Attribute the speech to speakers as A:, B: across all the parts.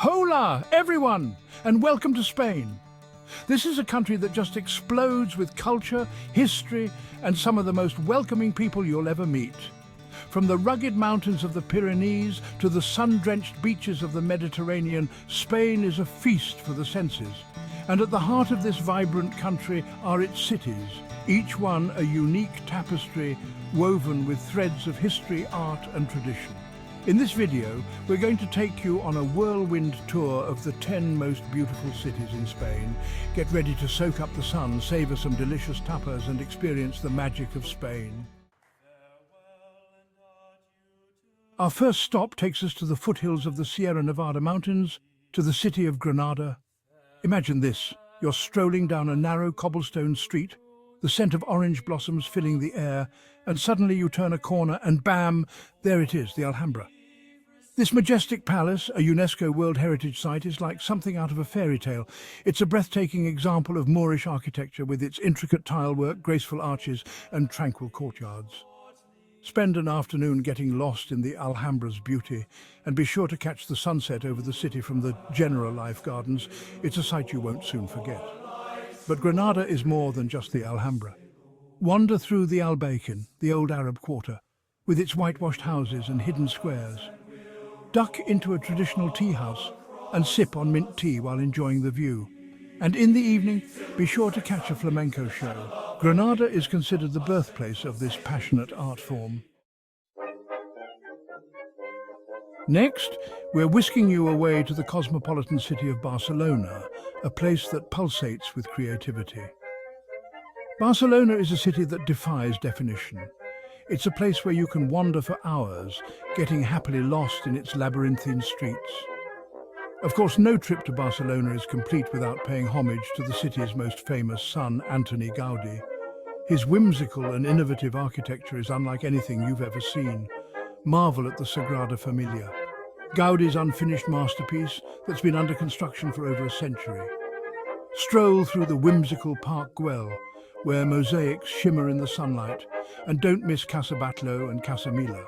A: Hola, everyone, and welcome to Spain. This is a country that just explodes with culture, history, and some of the most welcoming people you'll ever meet. From the rugged mountains of the Pyrenees to the sun-drenched beaches of the Mediterranean, Spain is a feast for the senses. And at the heart of this vibrant country are its cities, each one a unique tapestry woven with threads of history, art, and tradition. In this video, we're going to take you on a whirlwind tour of the 10 most beautiful cities in Spain. Get ready to soak up the sun, savor some delicious tapas, and experience the magic of Spain. Our first stop takes us to the foothills of the Sierra Nevada mountains, to the city of Granada. Imagine this, you're strolling down a narrow cobblestone street, the scent of orange blossoms filling the air, and suddenly you turn a corner and bam, there it is, the Alhambra. This majestic palace, a UNESCO World Heritage Site, is like something out of a fairy tale. It's a breathtaking example of Moorish architecture with its intricate tilework, graceful arches, and tranquil courtyards. Spend an afternoon getting lost in the Alhambra's beauty, and be sure to catch the sunset over the city from the General Life Gardens. It's a sight you won't soon forget. But Granada is more than just the Alhambra. Wander through the Albaycin, the old Arab quarter, with its whitewashed houses and hidden squares. Duck into a traditional tea house and sip on mint tea while enjoying the view. And in the evening, be sure to catch a flamenco show. Granada is considered the birthplace of this passionate art form. Next, we're whisking you away to the cosmopolitan city of Barcelona, a place that pulsates with creativity. Barcelona is a city that defies definition. It's a place where you can wander for hours, getting happily lost in its labyrinthine streets. Of course, no trip to Barcelona is complete without paying homage to the city's most famous son, Antoni Gaudí. His whimsical and innovative architecture is unlike anything you've ever seen. Marvel at the Sagrada Familia, Gaudí's unfinished masterpiece that's been under construction for over a century. Stroll through the whimsical Park Güell, where mosaics shimmer in the sunlight, and don't miss Casa Batlló and Casa Milà,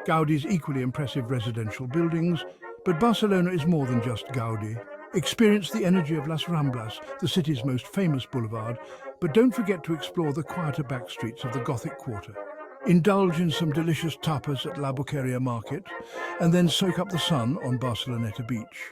A: Gaudí's equally impressive residential buildings. But Barcelona is more than just Gaudí. Experience the energy of Las Ramblas, the city's most famous boulevard, but don't forget to explore the quieter back streets of the Gothic quarter. Indulge in some delicious tapas at La Boqueria Market, and then soak up the sun on Barceloneta Beach.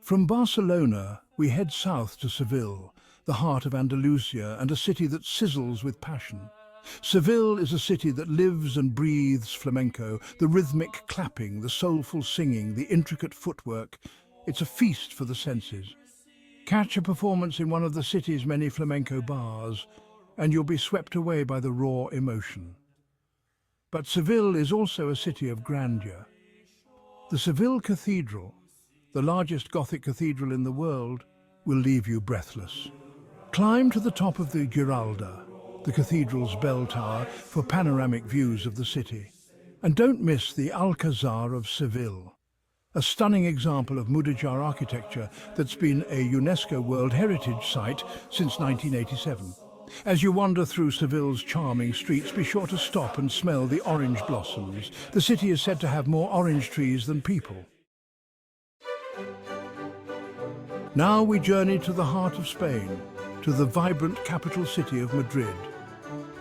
A: From Barcelona, we head south to Seville, the heart of Andalusia and a city that sizzles with passion. Seville is a city that lives and breathes flamenco, the rhythmic clapping, the soulful singing, the intricate footwork. It's a feast for the senses. Catch a performance in one of the city's many flamenco bars, and you'll be swept away by the raw emotion. But Seville is also a city of grandeur. The Seville Cathedral, the largest Gothic cathedral in the world, will leave you breathless. Climb to the top of the Giralda, the cathedral's bell tower, for panoramic views of the city. And don't miss the Alcazar of Seville, a stunning example of Mudéjar architecture that's been a UNESCO World Heritage Site since 1987. As you wander through Seville's charming streets, be sure to stop and smell the orange blossoms. The city is said to have more orange trees than people. Now we journey to the heart of Spain, to the vibrant capital city of Madrid.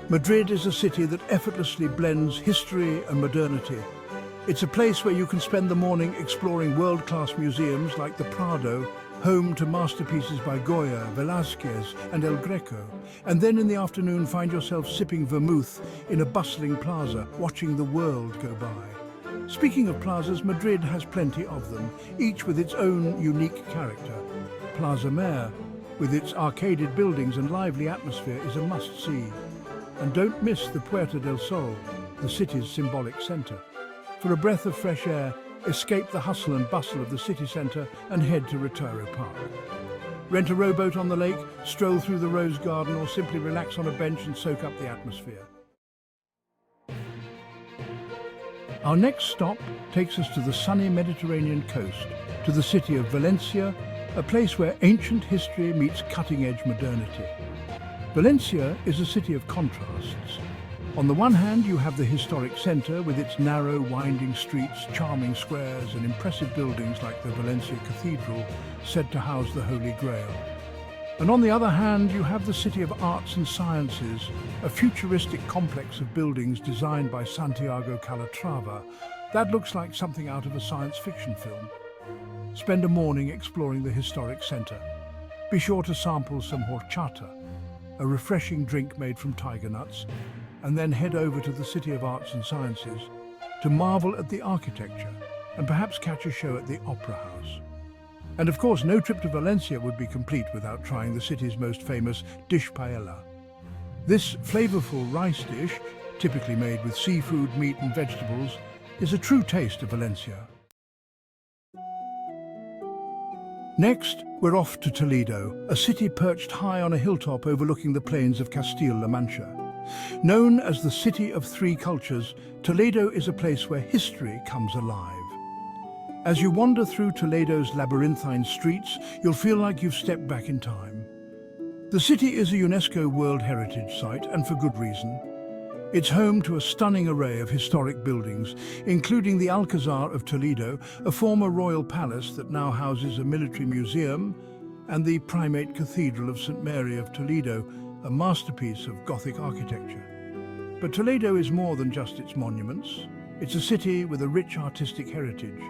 A: Madrid is a city that effortlessly blends history and modernity. It's a place where you can spend the morning exploring world-class museums like the Prado, home to masterpieces by Goya, Velázquez, and El Greco, and then in the afternoon find yourself sipping vermouth in a bustling plaza, watching the world go by. Speaking of plazas, Madrid has plenty of them, each with its own unique character. Plaza Mayor, with its arcaded buildings and lively atmosphere, is a must-see. And don't miss the Puerta del Sol, the city's symbolic centre. For a breath of fresh air, escape the hustle and bustle of the city centre and head to Retiro Park. Rent a rowboat on the lake, stroll through the Rose Garden, or simply relax on a bench and soak up the atmosphere. Our next stop takes us to the sunny Mediterranean coast, to the city of Valencia, a place where ancient history meets cutting-edge modernity. Valencia is a city of contrasts. On the one hand, you have the historic centre with its narrow, winding streets, charming squares and impressive buildings like the Valencia Cathedral, said to house the Holy Grail. And on the other hand, you have the City of Arts and Sciences, a futuristic complex of buildings designed by Santiago Calatrava that looks like something out of a science fiction film. Spend a morning exploring the historic centre. Be sure to sample some horchata, a refreshing drink made from tiger nuts, and then head over to the City of Arts and Sciences to marvel at the architecture and perhaps catch a show at the Opera House. And of course, no trip to Valencia would be complete without trying the city's most famous dish paella. This flavorful rice dish, typically made with seafood, meat and vegetables, is a true taste of Valencia. Next, we're off to Toledo, a city perched high on a hilltop overlooking the plains of Castile-La Mancha. Known as the City of Three Cultures, Toledo is a place where history comes alive. As you wander through Toledo's labyrinthine streets, you'll feel like you've stepped back in time. The city is a UNESCO World Heritage Site, and for good reason. It's home to a stunning array of historic buildings, including the Alcazar of Toledo, a former royal palace that now houses a military museum, and the Primate Cathedral of St. Mary of Toledo, a masterpiece of Gothic architecture. But Toledo is more than just its monuments. It's a city with a rich artistic heritage.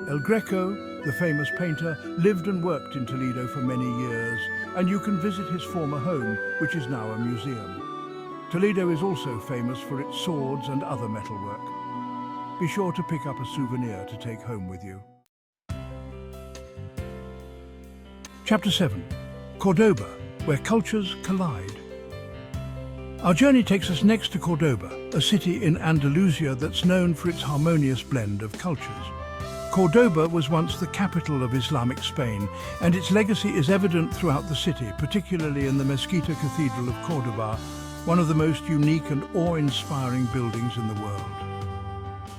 A: El Greco, the famous painter, lived and worked in Toledo for many years, and you can visit his former home, which is now a museum. Toledo is also famous for its swords and other metalwork. Be sure to pick up a souvenir to take home with you. Chapter 7. Cordoba, where cultures collide. Our journey takes us next to Cordoba, a city in Andalusia that's known for its harmonious blend of cultures. Cordoba was once the capital of Islamic Spain, and its legacy is evident throughout the city, particularly in the Mezquita Cathedral of Cordoba, one of the most unique and awe-inspiring buildings in the world.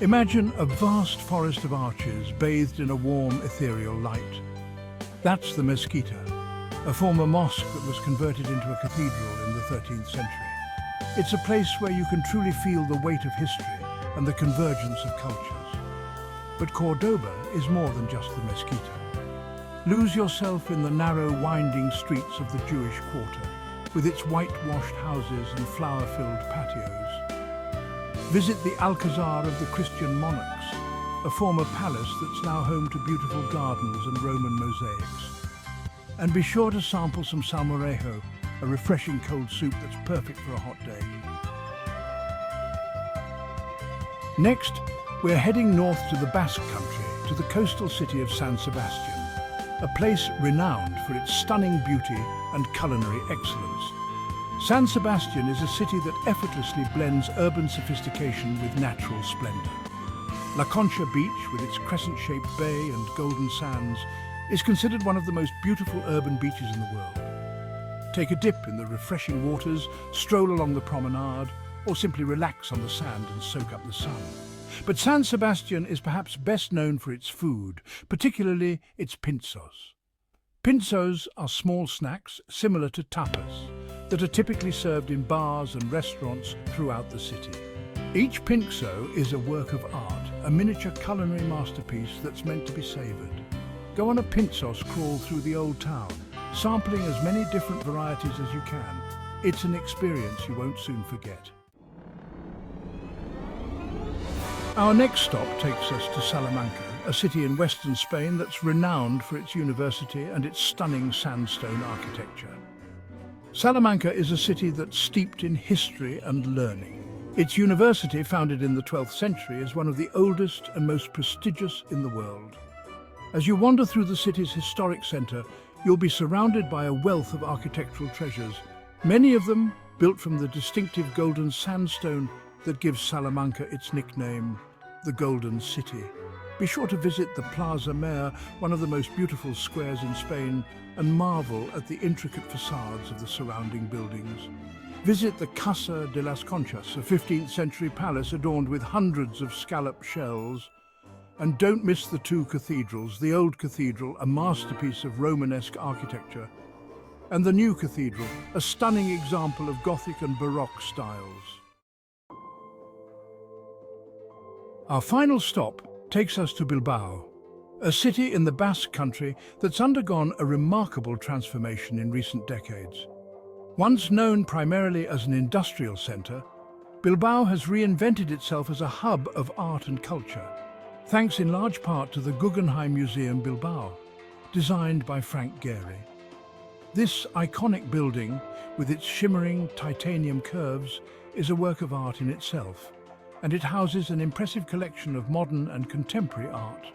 A: Imagine a vast forest of arches bathed in a warm, ethereal light. That's the Mezquita, a former mosque that was converted into a cathedral in the 13th century. It's a place where you can truly feel the weight of history and the convergence of cultures. But Cordoba is more than just the Mezquita. Lose yourself in the narrow, winding streets of the Jewish quarter, with its whitewashed houses and flower-filled patios. Visit the Alcazar of the Christian monarchs, a former palace that's now home to beautiful gardens and Roman mosaics. And be sure to sample some salmorejo, a refreshing cold soup that's perfect for a hot day. Next, we're heading north to the Basque Country, to the coastal city of San Sebastian, a place renowned for its stunning beauty and culinary excellence. San Sebastian is a city that effortlessly blends urban sophistication with natural splendor. La Concha Beach, with its crescent-shaped bay and golden sands, is considered one of the most beautiful urban beaches in the world. Take a dip in the refreshing waters, stroll along the promenade, or simply relax on the sand and soak up the sun. But San Sebastian is perhaps best known for its food, particularly its pinzos. Pinzos are small snacks similar to tapas that are typically served in bars and restaurants throughout the city. Each pinzo is a work of art, a miniature culinary masterpiece that's meant to be savoured. Go on a pinzos crawl through the old town, sampling as many different varieties as you can. It's an experience you won't soon forget. Our next stop takes us to Salamanca, a city in western Spain that's renowned for its university and its stunning sandstone architecture. Salamanca is a city that's steeped in history and learning. Its university, founded in the 12th century, is one of the oldest and most prestigious in the world. As you wander through the city's historic centre, you'll be surrounded by a wealth of architectural treasures, many of them built from the distinctive golden sandstone that gives Salamanca its nickname, the Golden City. Be sure to visit the Plaza Mayor, one of the most beautiful squares in Spain, and marvel at the intricate facades of the surrounding buildings. Visit the Casa de las Conchas, a 15th century palace adorned with hundreds of scallop shells. And don't miss the two cathedrals, the Old Cathedral, a masterpiece of Romanesque architecture, and the New Cathedral, a stunning example of Gothic and Baroque styles. Our final stop takes us to Bilbao, a city in the Basque Country that's undergone a remarkable transformation in recent decades. Once known primarily as an industrial centre, Bilbao has reinvented itself as a hub of art and culture, thanks in large part to the Guggenheim Museum Bilbao, designed by Frank Gehry. This iconic building, with its shimmering titanium curves, is a work of art in itself, and it houses an impressive collection of modern and contemporary art.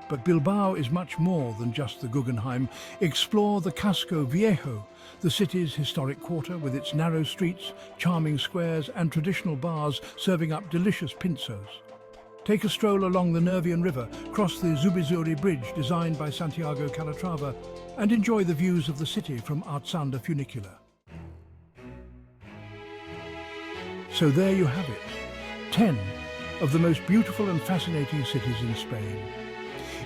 A: But Bilbao is much more than just the Guggenheim. Explore the Casco Viejo, the city's historic quarter with its narrow streets, charming squares and traditional bars serving up delicious pinzos. Take a stroll along the Nervion River, cross the Zubizurri Bridge designed by Santiago Calatrava, and enjoy the views of the city from Artzanda Funicular. So there you have it, 10 of the most beautiful and fascinating cities in Spain.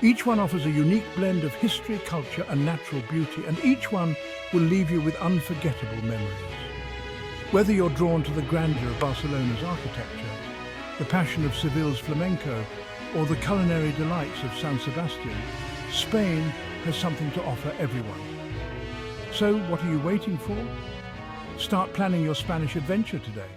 A: Each one offers a unique blend of history, culture and natural beauty, and each one will leave you with unforgettable memories. Whether you're drawn to the grandeur of Barcelona's architecture, the passion of Seville's flamenco, or the culinary delights of San Sebastian, Spain has something to offer everyone. So what are you waiting for? Start planning your Spanish adventure today.